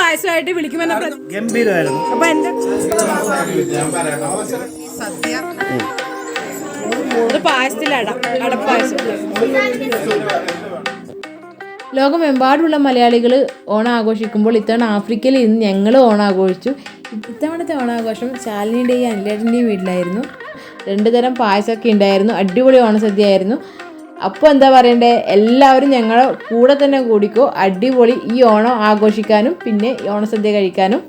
പായസമായിട്ട് വിളിക്കുമെന്ന ഗംഭീരമായിരുന്നു. അപ്പൊ എന്റെ പായസത്തിലട അടപ്പായസം. ലോകമെമ്പാടുമുള്ള മലയാളികൾ ഓണം ആഘോഷിക്കുമ്പോൾ ഇത്തവണ ആഫ്രിക്കയിൽ ഇന്ന് ഞങ്ങൾ ഓണം ആഘോഷിച്ചു. ഇത്തവണത്തെ ഓണാഘോഷം ശാലിനിയുടെയും അനിലേട്ടൻ്റെയും വീട്ടിലായിരുന്നു. 2 തരം പായസമൊക്കെ ഉണ്ടായിരുന്നു. അടിപൊളി ഓണസദ്യ ആയിരുന്നു. അപ്പോൾ എന്താ പറയണ്ടേ, എല്ലാവരും ഞങ്ങളുടെ കൂടെ തന്നെ കൂടിക്കോ. അടിപൊളി ഈ ഓണം ആഘോഷിക്കാനും പിന്നെ ഓണസദ്യ കഴിക്കാനും.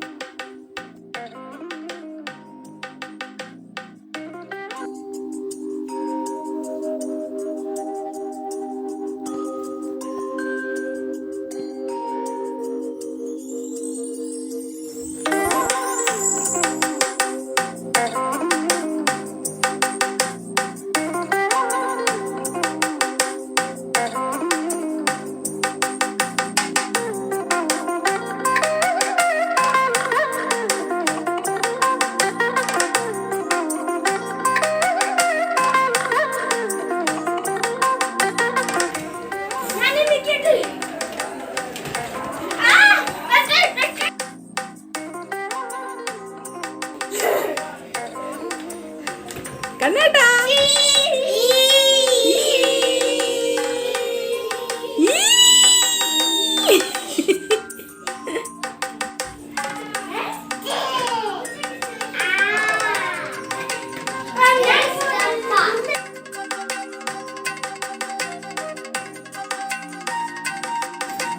കണ്ണേട്ടാ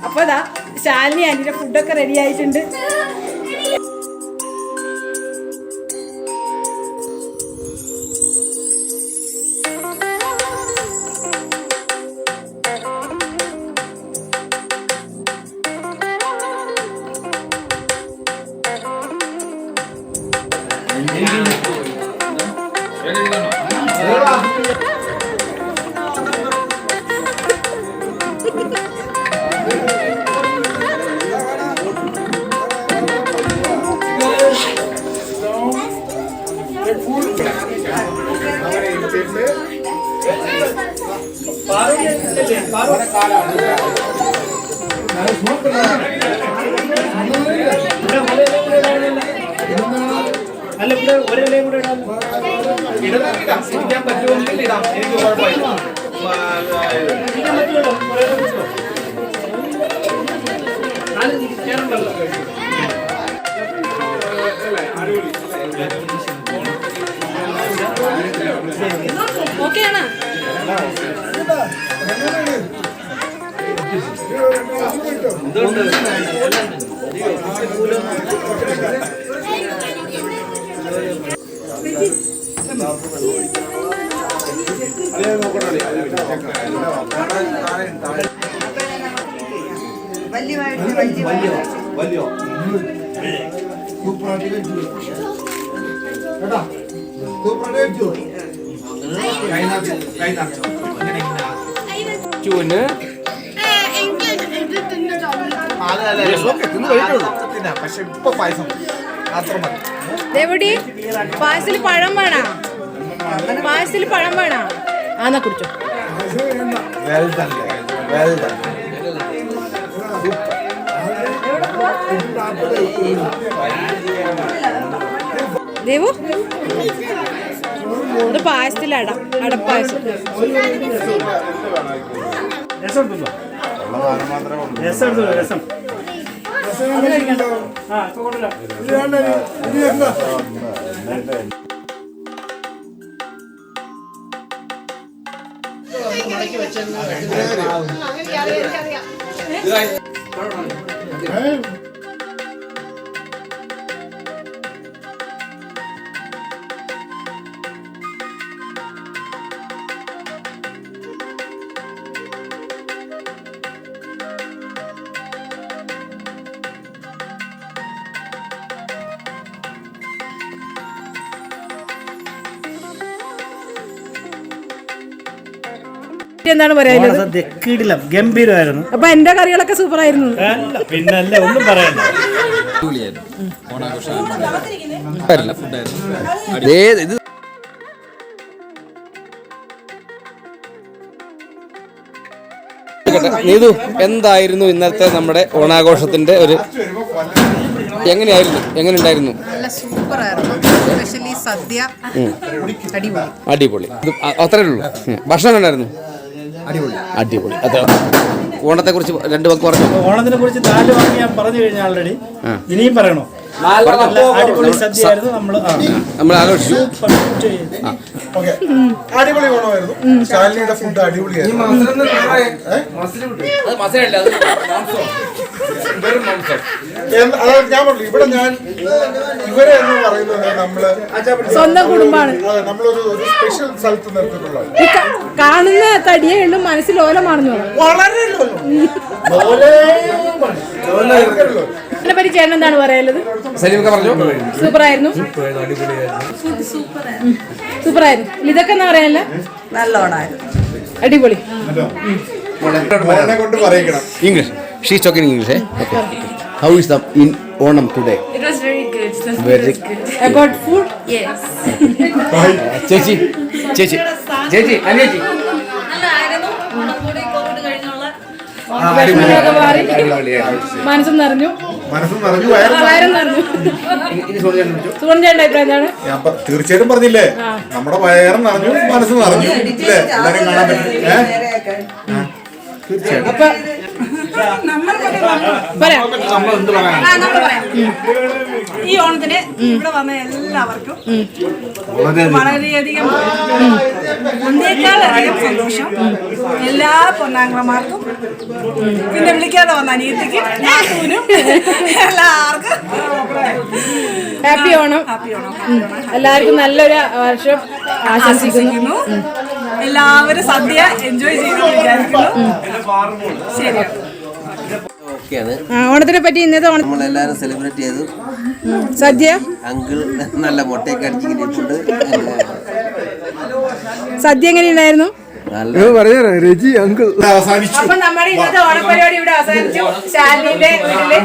അപ്പൊ ശാലിനി ആന്റിന്റെ ഫുഡൊക്കെ റെഡി ആയിട്ടുണ്ട്. അല്ല ഇവിടെ ഒരേലയും കൂടെ ഇടാൻ പറ്റുമെങ്കിൽ ഇടാം, എനിക്ക് കുഴപ്പമില്ല. ഓക്കെയാണ്. പക്ഷെ ഇപ്പൊ പായസം അത്ര മതി. ദേവുടി പായസത്തിൽ പഴം വേണോ? പായസത്തിൽ പഴം വേണോ? ആന്നാ കുടിച്ചോ. ദേവു അത് പായസത്തിൽ അടപ്പായസം. രസം എന്താണ് പറയാനുള്ളത്? ഗംഭീരമായിരുന്നു. അപ്പൊ എന്റെ കറികളൊക്കെ സൂപ്പർ ആയിരുന്നു. പിന്നല്ലേ, ഒന്നും പറയണ്ട. നീതു, എന്തായിരുന്നു ഇന്നത്തെ നമ്മുടെ ഓണാഘോഷത്തിന്റെ ഒരു എങ്ങനെയുണ്ടായിരുന്നു? നല്ല സൂപ്പർ ആയിരുന്നു. സ്പെഷ്യലി സദ്യ അടിപൊളി. അത്രേ ഉള്ളൂ. ഭക്ഷണം ഉണ്ടായിരുന്നു അടിപൊളി. അതെ. ഓണത്തെ കുറിച്ച് 2 വാക്ക് പറഞ്ഞു. ഓണത്തിനെ കുറിച്ച് 4 വാക്ക് ഞാൻ പറഞ്ഞു കഴിഞ്ഞാൽ ഓൾറെഡി. ഇനിയും പറയണോ? അടിപൊളി സദ്യയായിരുന്നു. നമ്മൾ ആഘോഷിച്ചു. അടിപൊളി ഓണമായിരുന്നു. ശാലിനിയുടെ ഫുഡ് അടിപൊളിയായിരുന്നു. അതായത് ഞാൻ പറഞ്ഞു ഇവിടെ ഇവരെ എന്ന് പറയുന്നത് നമ്മള് സ്വന്തം കുടുംബമാണ്. നമ്മളൊരു സ്പെഷ്യൽ സ്ഥലത്ത് നിർത്തിയിട്ടുള്ള കാണുന്ന തടിയേ ഉള്ളൂ, മനസ്സിൽ ഓല മറിഞ്ഞു. വളരെ ഇതിനെ പറ്റി ചേട്ടൻ എന്താണ് പറയാനുള്ളത്? സൂപ്പറായിരുന്നു. സൂപ്പറായിരുന്നു. ഇതൊക്കെ എന്താ പറയാനല്ല, നല്ല ഓണായിരുന്നു. അടിപൊളി. കൊണ്ട് പറയിക്കണം. English. She's talking English, eh? Okay. How is the Onam today? It was very good. Very good. About food? Yes. ചേച്ചി അനിയച്ചി വിഷമങ്ങളൊക്കെ മാറി, മനസ്സും നിറഞ്ഞു, വയറും നിറഞ്ഞു. സുഗന്ധയുടെ അഭിപ്രായം എന്താണ്? ഞാൻ തീർച്ചയായിട്ടും പറഞ്ഞില്ലേ, നമ്മുടെ വയറും നിറഞ്ഞു, മനസ്സും നിറഞ്ഞു. അല്ലേ? എല്ലാരും കാണാൻ പറ്റും. അപ്പൊ ഈ ഓണത്തിന് ഇവിടെ വന്ന എല്ലാവർക്കും വളരെയധികം ഒന്നേക്കാളധികം സന്തോഷം. എല്ലാ പൊന്നാങ്ങളമാർക്കും, പിന്നെ വിളിക്കാതെ വന്ന അനിയത്തിക്കും നാത്തൂനും എല്ലാവർക്കും ഹാപ്പി ഓണം. എല്ലാവർക്കും നല്ലൊരു വർഷം ആശംസിക്കുന്നു. എല്ലാവരും സദ്യ എൻജോയ് ചെയ്തു വിചാരിക്കുന്നു. ശരി. ഓണത്തിനെ പറ്റി ഇന്നത്തെ ഓണം നമ്മളെല്ലാരും സെലിബ്രേറ്റ് ചെയ്തു. സദ്യ അങ്കിൾ നല്ല മുട്ടയൊക്കെ അടിച്ചിട്ടുണ്ട്. സദ്യ എങ്ങനെയുണ്ടായിരുന്നു? അപ്പൊ നമ്മുടെ ഇന്നത്തെ ഓണപരിപാടി ഇവിടെ അവസാനിച്ചു. ശാലിനിയുടെ വീട്ടില്.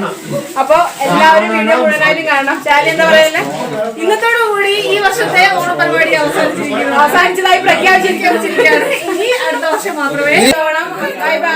അപ്പൊ എല്ലാവരും വീഡിയോ മുഴുവനായിട്ടും കാണണം. ശാലിനി എന്താ പറയുന്നത്? ഇന്നത്തോടുകൂടി ഈ വർഷത്തെ ഓണപരിപാടി അവസാനിച്ചതായി പ്രഖ്യാപിച്ചിരിക്കുകയാണ്. ഇനി അടുത്ത വർഷം മാത്രമേ ഓണം. Bye bye.